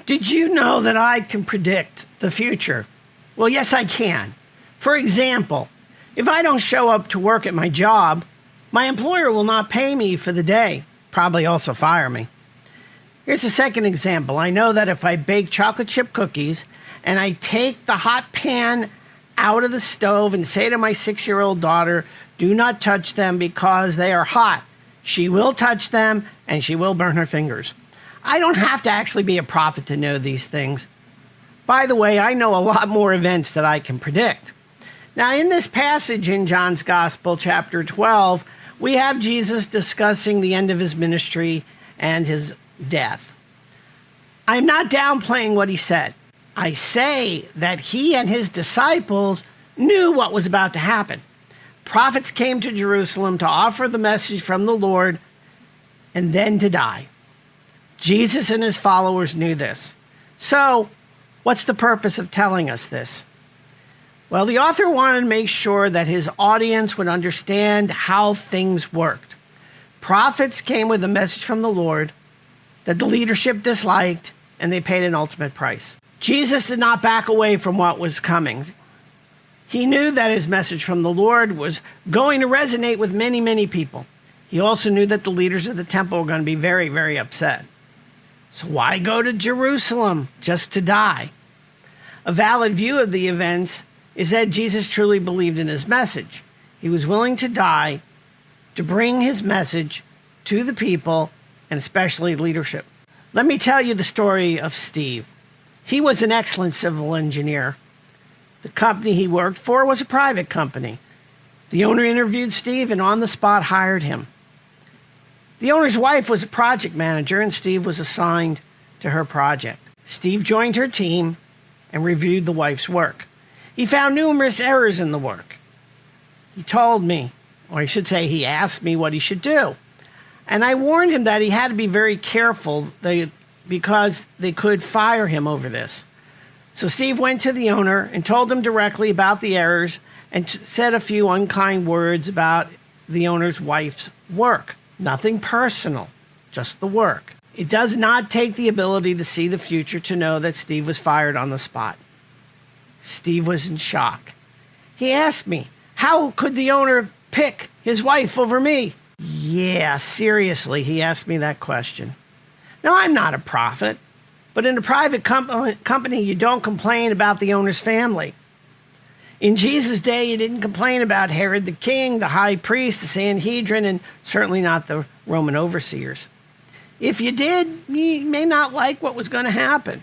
Did you know that I can predict the future? Well, yes, I can. For example, if I don't show up to work at my job, my employer will not pay me for the day, probably also fire me. Here's a second example. I know that if I bake chocolate chip cookies and I take the hot pan out of the stove and say to my 6-year-old daughter, do not touch them because they are hot, she will touch them and she will burn her fingers. I don't have to actually be a prophet to know these things. By the way, I know a lot more events that I can predict. Now, in this passage in John's Gospel, chapter 12, we have Jesus discussing the end of his ministry and his death. I'm not downplaying what he said. I say that he and his disciples knew what was about to happen. Prophets came to Jerusalem to offer the message from the Lord and then to die. Jesus and his followers knew this. So, what's the purpose of telling us this? Well, the author wanted to make sure that his audience would understand how things worked. Prophets came with a message from the Lord that the leadership disliked, and they paid an ultimate price. Jesus did not back away from what was coming. He knew that his message from the Lord was going to resonate with many, many people. He also knew that the leaders of the temple were going to be very, very upset. So why go to Jerusalem just to die? A valid view of the events is that Jesus truly believed in his message. He was willing to die to bring his message to the people and especially leadership. Let me tell you the story of Steve. He was an excellent civil engineer. The company he worked for was a private company. The owner interviewed Steve and on the spot hired him. The owner's wife was a project manager, and Steve was assigned to her project. Steve joined her team and reviewed the wife's work. He found numerous errors in the work. He told me, or I should say he asked me what he should do. And I warned him that he had to be very careful because they could fire him over this. So Steve went to the owner and told him directly about the errors and said a few unkind words about the owner's wife's work. Nothing personal, just the work. It does not take the ability to see the future to know that Steve was fired on the spot. Steve was in shock. He asked me, how could the owner pick his wife over me? Yeah, seriously, he asked me that question. Now, I'm not a prophet, but in a private company, you don't complain about the owner's family. In Jesus' day, you didn't complain about Herod the king, the high priest, the Sanhedrin, and certainly not the Roman overseers. If you did, you may not like what was going to happen.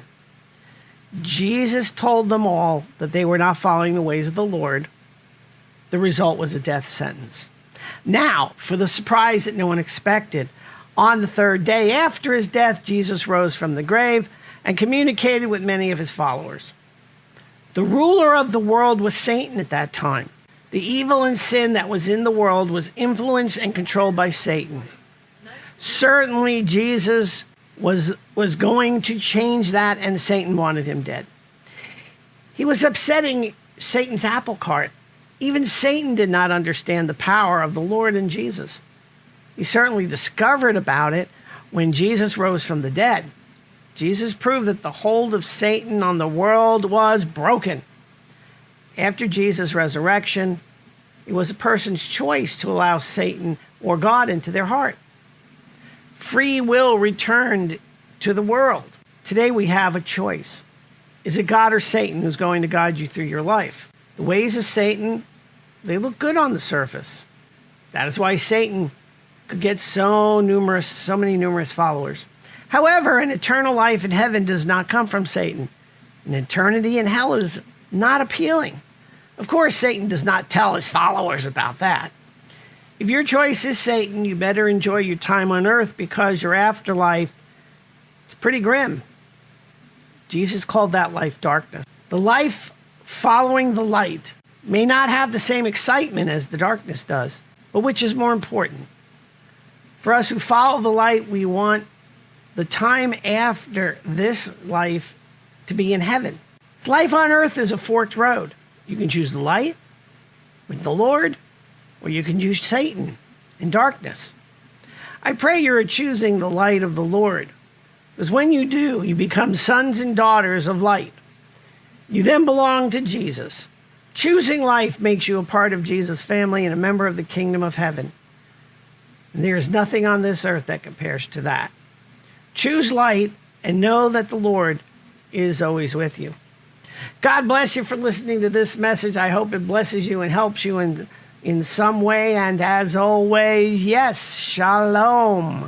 Jesus told them all that they were not following the ways of the Lord. The result was a death sentence. Now, for the surprise that no one expected, on the third day after his death, Jesus rose from the grave and communicated with many of his followers. The ruler of the world was Satan at that time. The evil and sin that was in the world was influenced and controlled by Satan. Certainly, Jesus was going to change that, and Satan wanted him dead. He was upsetting Satan's apple cart. Even Satan did not understand the power of the Lord and Jesus. He certainly discovered about it when Jesus rose from the dead. Jesus proved that the hold of Satan on the world was broken. After Jesus' resurrection, it was a person's choice to allow Satan or God into their heart. Free will returned to the world. Today we have a choice. Is it God or Satan who's going to guide you through your life? The ways of Satan, they look good on the surface. That is why Satan could get so many numerous followers. However, an eternal life in heaven does not come from Satan. An eternity in hell is not appealing. Of course, Satan does not tell his followers about that. If your choice is Satan, you better enjoy your time on earth because your afterlife is pretty grim. Jesus called that life darkness. The life following the light may not have the same excitement as the darkness does, but which is more important? For us who follow the light, we want the time after this life to be in heaven. Life on earth is a forked road. You can choose the light with the Lord, or you can choose Satan and darkness. I pray you're choosing the light of the Lord. Because when you do, you become sons and daughters of light. You then belong to Jesus. Choosing life makes you a part of Jesus' family and a member of the kingdom of heaven. And there is nothing on this earth that compares to that. Choose light and know that the Lord is always with you. God bless you for listening to this message. I hope it blesses you and helps you in some way. And as always, yes, shalom.